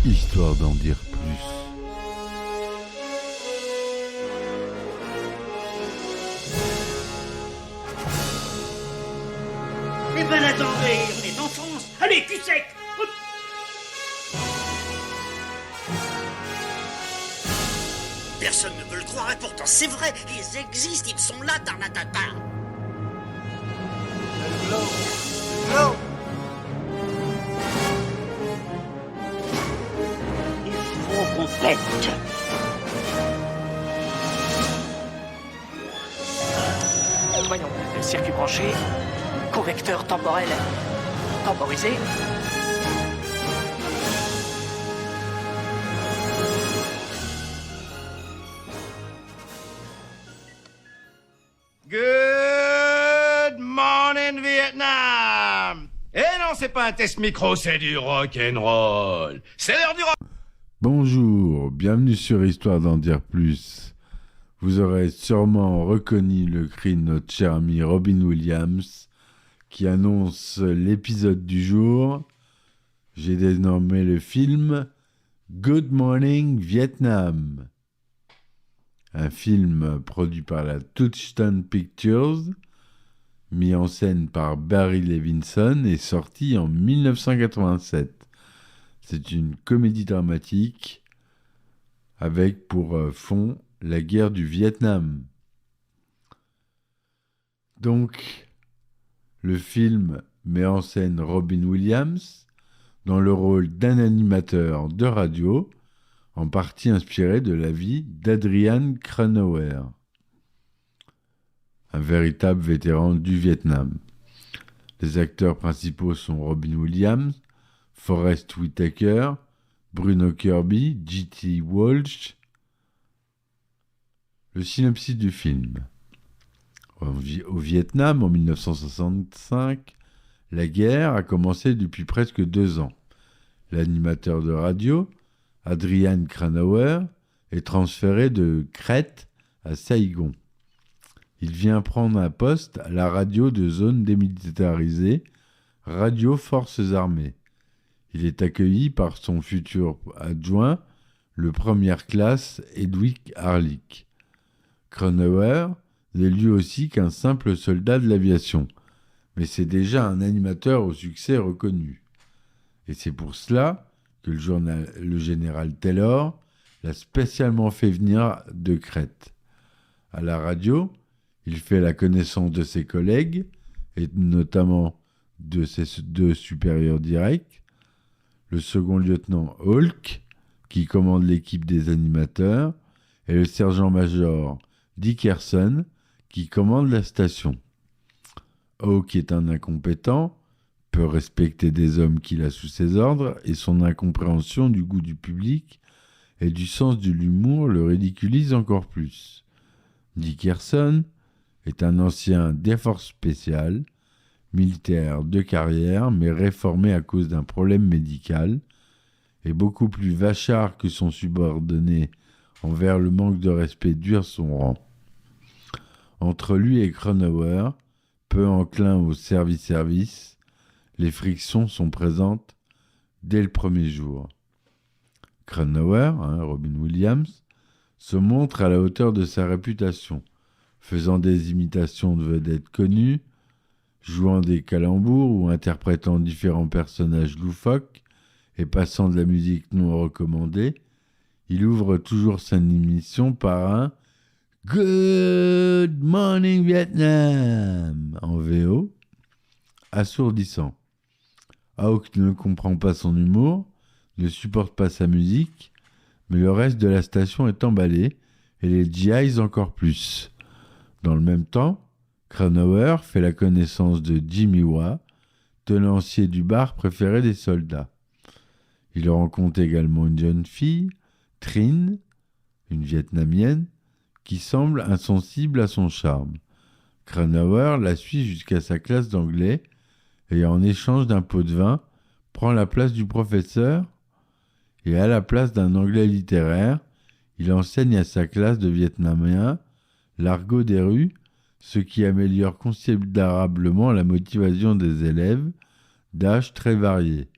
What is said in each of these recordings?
Histoire d'en dire plus. Eh ben attendez, on est en France. Allez, cul sec. Hop. Personne ne veut le croire et pourtant c'est vrai, ils existent, ils sont là, Tarnatata. Il faut qu'on pète. Voyons, circuit branché, correcteur temporel temporisé. Good morning Vietnam. Eh non, c'est pas un test micro, c'est du rock'n'roll. C'est l'heure du rock. Bonjour, bienvenue sur Histoire d'en dire plus. Vous aurez sûrement reconnu le cri de notre cher ami Robin Williams qui annonce l'épisode du jour. J'ai dénommé le film Good Morning Vietnam. Un film produit par la Touchstone Pictures, mis en scène par Barry Levinson et sorti en 1987. C'est une comédie dramatique avec pour fond la guerre du Vietnam. Donc, le film met en scène Robin Williams dans le rôle d'un animateur de radio, en partie inspiré de la vie d'Adrian Cranauer, un véritable vétéran du Vietnam. Les acteurs principaux sont Robin Williams, Forest Whitaker, Bruno Kirby, J.T. Walsh. Le synopsis du film. Au Vietnam, en 1965, la guerre a commencé depuis presque 2 ans. L'animateur de radio, Adrian Cranauer, est transféré de Crète à Saigon. Il vient prendre un poste à la radio de zone démilitarisée, Radio Forces Armées. Il est accueilli par son futur adjoint, le première classe Edwig Harlick. Cranauer n'est lui aussi qu'un simple soldat de l'aviation, mais c'est déjà un animateur au succès reconnu. Et c'est pour cela que le général Taylor l'a spécialement fait venir de Crète. À la radio, il fait la connaissance de ses collègues, et notamment de ses 2 supérieurs directs, le second lieutenant Hulk, qui commande l'équipe des animateurs, et le sergent-major Dickerson, qui commande la station. Hawk est un incompétent, peut respecter des hommes qu'il a sous ses ordres, et son incompréhension du goût du public et du sens de l'humour le ridiculise encore plus. Dickerson est un ancien des forces spéciales, militaire de carrière, mais réformé à cause d'un problème médical, et beaucoup plus vachard que son subordonné envers le manque de respect dû à son rang. Entre lui et Cranauer, peu enclin au service, les frictions sont présentes dès le premier jour. Cranauer, Robin Williams, se montre à la hauteur de sa réputation, faisant des imitations de vedettes connues, jouant des calembours ou interprétant différents personnages loufoques et passant de la musique non recommandée. Il ouvre toujours sa émission par un « Good Morning Vietnam » en VO, assourdissant. Hawk ne comprend pas son humour, ne supporte pas sa musique, mais le reste de la station est emballé, et les GIs encore plus. Dans le même temps, Cranauer fait la connaissance de Jimmy Wah, tenancier du bar préféré des soldats. Il rencontre également une jeune fille, Trinh, une Vietnamienne, qui semble insensible à son charme. Cranauer la suit jusqu'à sa classe d'anglais et en échange d'un pot de vin, prend la place du professeur et à la place d'un anglais littéraire, il enseigne à sa classe de vietnamiens l'argot des rues, ce qui améliore considérablement la motivation des élèves d'âge très variés.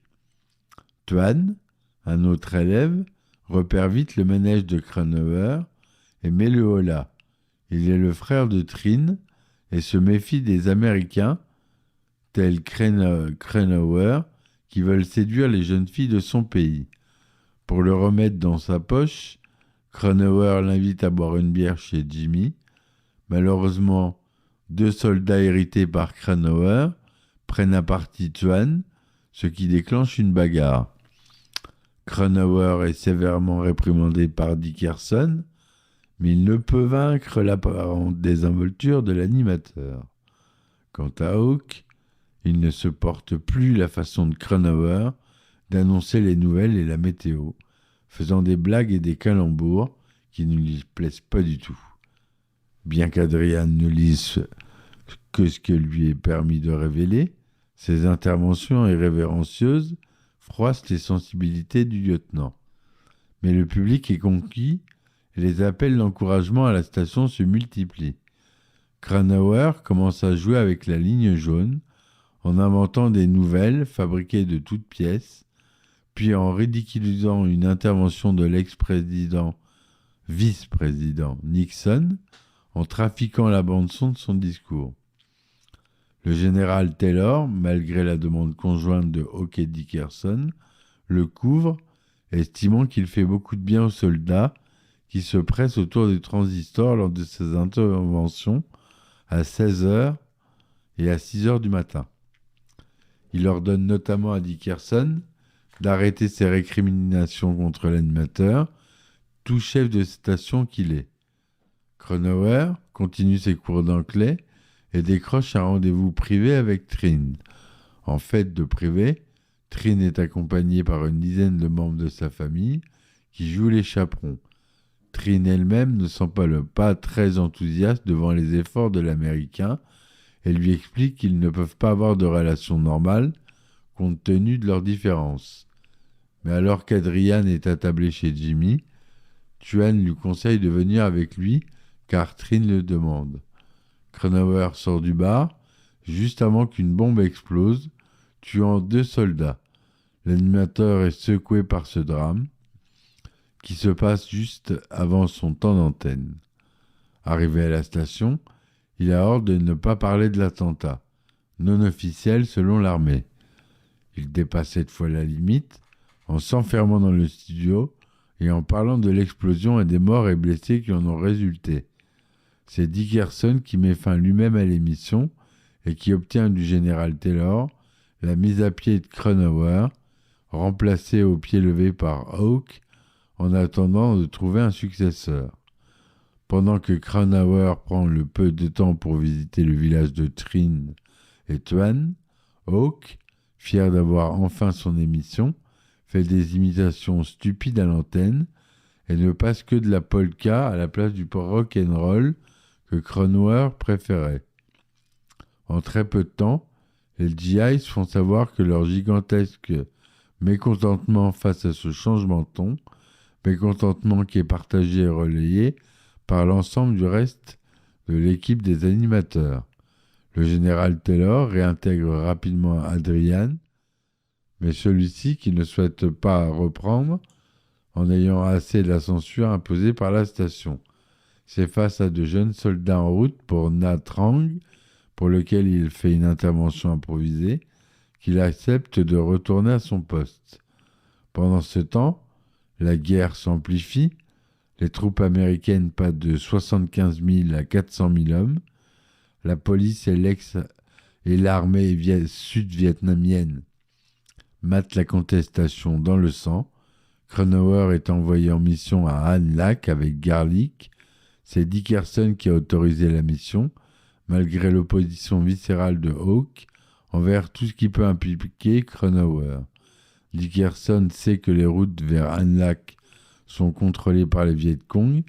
Tuan, un autre élève, repère vite le manège de Cronauer et met le holà. Il est le frère de Trin et se méfie des Américains, tels Cronauer, qui veulent séduire les jeunes filles de son pays. Pour le remettre dans sa poche, Cronauer l'invite à boire une bière chez Jimmy. Malheureusement, 2 soldats hérités par Cronauer prennent à partie Tuan, ce qui déclenche une bagarre. Cronauer est sévèrement réprimandé par Dickerson, mais il ne peut vaincre l'apparente désinvolture de l'animateur. Quant à Hawk, il ne supporte plus la façon de Cronauer d'annoncer les nouvelles et la météo, faisant des blagues et des calembours qui ne lui plaisent pas du tout. Bien qu'Adrian ne lise que ce que lui est permis de révéler, ses interventions irrévérencieuses froissent les sensibilités du lieutenant. Mais le public est conquis et les appels d'encouragement à la station se multiplient. Cronauer commence à jouer avec la ligne jaune en inventant des nouvelles fabriquées de toutes pièces, puis en ridiculisant une intervention de vice-président Nixon, en trafiquant la bande-son de son discours. Le général Taylor, malgré la demande conjointe de Hawk et Dickerson, le couvre, estimant qu'il fait beaucoup de bien aux soldats qui se pressent autour du transistor lors de ses interventions à 16h et à 6h du matin. Il ordonne notamment à Dickerson d'arrêter ses récriminations contre l'animateur, tout chef de station qu'il est. Cronauer continue ses cours d'anglais et décroche un rendez-vous privé avec Trin. En fait de privé, Trin est accompagnée par une dizaine de membres de sa famille qui jouent les chaperons. Trin elle-même ne semble pas très enthousiaste devant les efforts de l'Américain et lui explique qu'ils ne peuvent pas avoir de relation normale compte tenu de leurs différences. Mais alors qu'Adrian est attablé chez Jimmy, Tuan lui conseille de venir avec lui car Trin le demande. Cronauer sort du bar juste avant qu'une bombe explose, tuant 2 soldats. L'animateur est secoué par ce drame qui se passe juste avant son temps d'antenne. Arrivé à la station, il a ordre de ne pas parler de l'attentat, non officiel selon l'armée. Il dépasse cette fois la limite en s'enfermant dans le studio et en parlant de l'explosion et des morts et blessés qui en ont résulté. C'est Dickerson qui met fin lui-même à l'émission et qui obtient du général Taylor la mise à pied de Cronauer, remplacé au pied levé par Hawk, en attendant de trouver un successeur. Pendant que Cronauer prend le peu de temps pour visiter le village de Trin et Tuan, Hawk, fier d'avoir enfin son émission, fait des imitations stupides à l'antenne et ne passe que de la polka à la place du rock'n'roll que Cronauer préférait. En très peu de temps, les GIs font savoir que leur gigantesque mécontentement face à ce changement de ton, mécontentement qui est partagé et relayé par l'ensemble du reste de l'équipe des animateurs. Le général Taylor réintègre rapidement Adrian, mais celui-ci, qui ne souhaite pas reprendre, en ayant assez de la censure imposée par la station. C'est face à de jeunes soldats en route pour Nat Rang, pour lequel il fait une intervention improvisée, qu'il accepte de retourner à son poste. Pendant ce temps, la guerre s'amplifie, les troupes américaines passent de 75 000 à 400 000 hommes, la police et l'armée sud-vietnamienne matent la contestation dans le sang. Cronauer est envoyé en mission à Han Lac avec Garlic. C'est Dickerson qui a autorisé la mission, malgré l'opposition viscérale de Hawk envers tout ce qui peut impliquer Cronauer. Dickerson sait que les routes vers Han Lac sont contrôlées par les Viet Cong,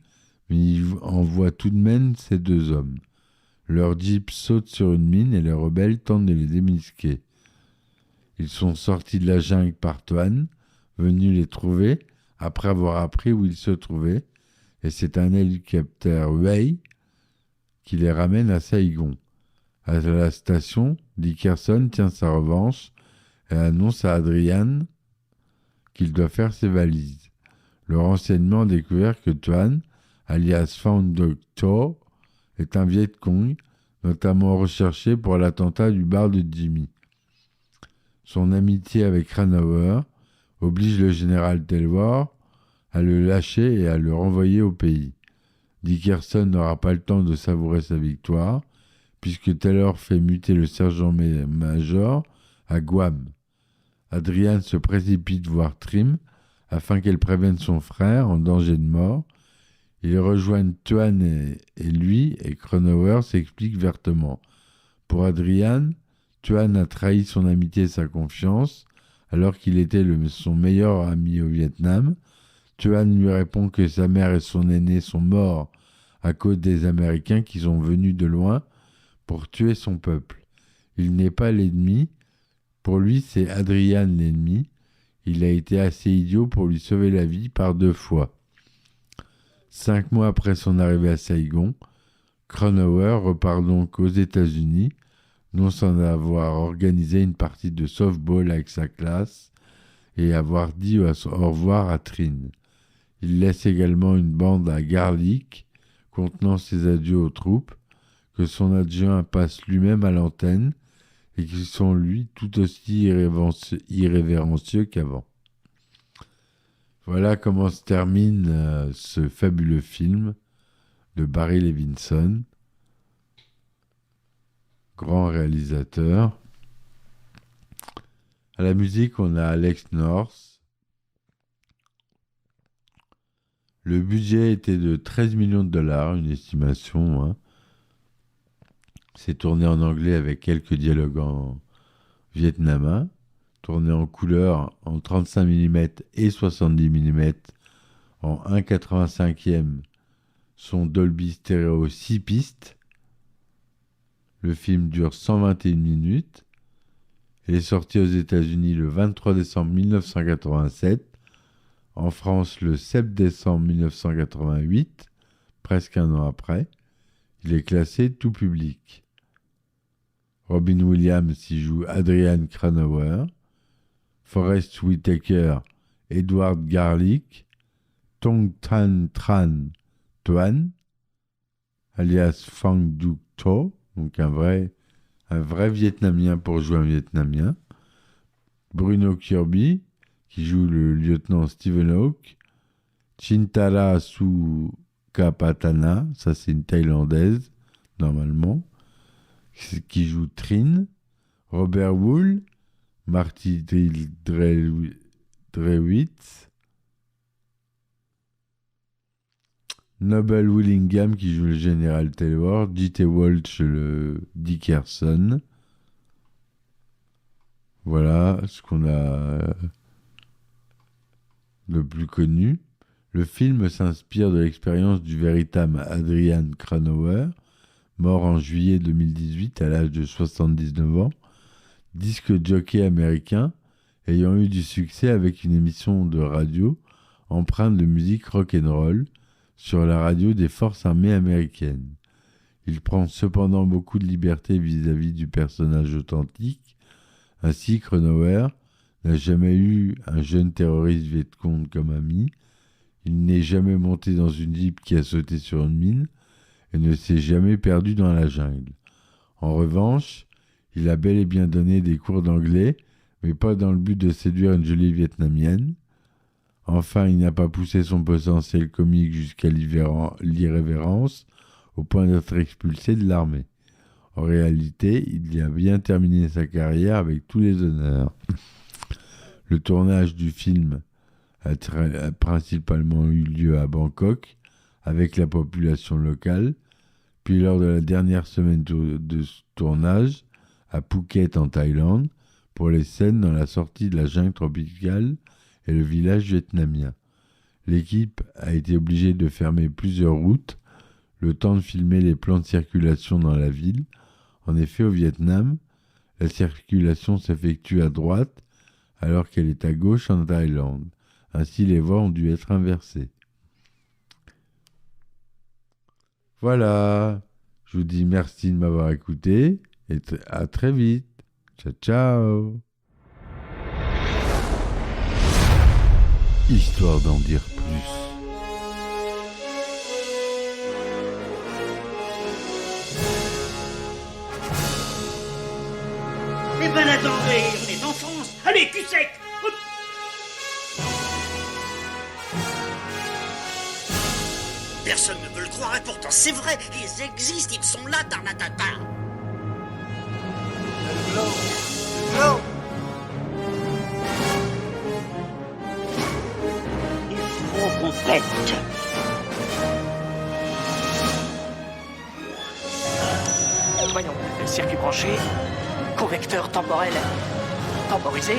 mais il envoie tout de même ces 2 hommes. Leur jeep saute sur une mine et les rebelles tentent de les démasquer. Ils sont sortis de la jungle par Tuan, venu les trouver après avoir appris où ils se trouvaient, et c'est un hélicoptère Huey qui les ramène à Saigon. À la station, Dickerson tient sa revanche et annonce à Adrian qu'il doit faire ses valises. Le renseignement a découvert que Tuan, alias Phang Duc Tho, est un Viet Cong, notamment recherché pour l'attentat du bar de Jimmy. Son amitié avec Cranauer oblige le général Taylor à le lâcher et à le renvoyer au pays. Dickerson n'aura pas le temps de savourer sa victoire, puisque Taylor fait muter le sergent-major à Guam. Adrian se précipite voir Trim afin qu'elle prévienne son frère en danger de mort. Ils rejoignent Tuan et lui, et Cronauer s'explique vertement. Pour Adrian, Tuan a trahi son amitié et sa confiance, alors qu'il était son meilleur ami au Vietnam. Tuan lui répond que sa mère et son aîné sont morts à cause des Américains qui sont venus de loin pour tuer son peuple. Il n'est pas l'ennemi. Pour lui, c'est Adrian l'ennemi. Il a été assez idiot pour lui sauver la vie par 2 fois. 5 mois après son arrivée à Saigon, Cronauer repart donc aux États-Unis, non sans avoir organisé une partie de softball avec sa classe et avoir dit au revoir à Trin. Il laisse également une bande à Garlic contenant ses adieux aux troupes, que son adjoint passe lui-même à l'antenne et qui sont lui tout aussi irrévérencieux qu'avant. Voilà comment se termine ce fabuleux film de Barry Levinson, grand réalisateur. À la musique, on a Alex North. Le budget était de 13 millions de dollars, une estimation. Hein. C'est tourné en anglais avec quelques dialogues en vietnamien. Tourné en couleur en 35 mm et 70 mm en 1,85e son Dolby Stereo 6 pistes. Le film dure 121 minutes. Il est sorti aux États-Unis le 23 décembre 1987, en France le 7 décembre 1988, presque un an après. Il est classé tout public. Robin Williams y joue Adrian Cranauer. Forest Whitaker, Edward Garlic, Tong Tan Tran Tuan, alias Phang Duc Tho, donc un vrai Vietnamien pour jouer un Vietnamien. Bruno Kirby, qui joue le lieutenant Stephen Hawke. Chintala Sukapatana, ça c'est une Thaïlandaise, normalement, qui joue Trin. Robert Wool, Marty Drewitz, Noble Willingham qui joue le général Taylor, J.T. Walsh le Dickerson. Voilà ce qu'on a le plus connu. Le film s'inspire de l'expérience du véritable Adrian Cranauer, mort en juillet 2018 à l'âge de 79 ans, disque jockey américain ayant eu du succès avec une émission de radio empreinte de musique rock'n'roll sur la radio des forces armées américaines. Il prend cependant beaucoup de liberté vis-à-vis du personnage authentique. Ainsi, Cronauer n'a jamais eu un jeune terroriste vietcong comme ami. Il n'est jamais monté dans une jeep qui a sauté sur une mine et ne s'est jamais perdu dans la jungle. En revanche, il a bel et bien donné des cours d'anglais, mais pas dans le but de séduire une jolie vietnamienne. Enfin, il n'a pas poussé son potentiel comique jusqu'à l'irrévérence, au point d'être expulsé de l'armée. En réalité, il a bien terminé sa carrière avec tous les honneurs. Le tournage du film a principalement eu lieu à Bangkok, avec la population locale, puis lors de la dernière semaine de tournage, à Phuket en Thaïlande, pour les scènes dans la sortie de la jungle tropicale et le village vietnamien. L'équipe a été obligée de fermer plusieurs routes, le temps de filmer les plans de circulation dans la ville. En effet, au Vietnam, la circulation s'effectue à droite, alors qu'elle est à gauche en Thaïlande. Ainsi, les voies ont dû être inversées. Voilà, je vous dis merci de m'avoir écouté et à très vite. Ciao, ciao. histoire d'en dire plus. Eh ben attendez, on est en France. Allez, cul sec. Hop. Personne ne veut le croire et pourtant c'est vrai, ils existent, ils sont là, Tarnatata. Il faut qu'on pète. Voyons, circuit branché, correcteur temporel temporisé,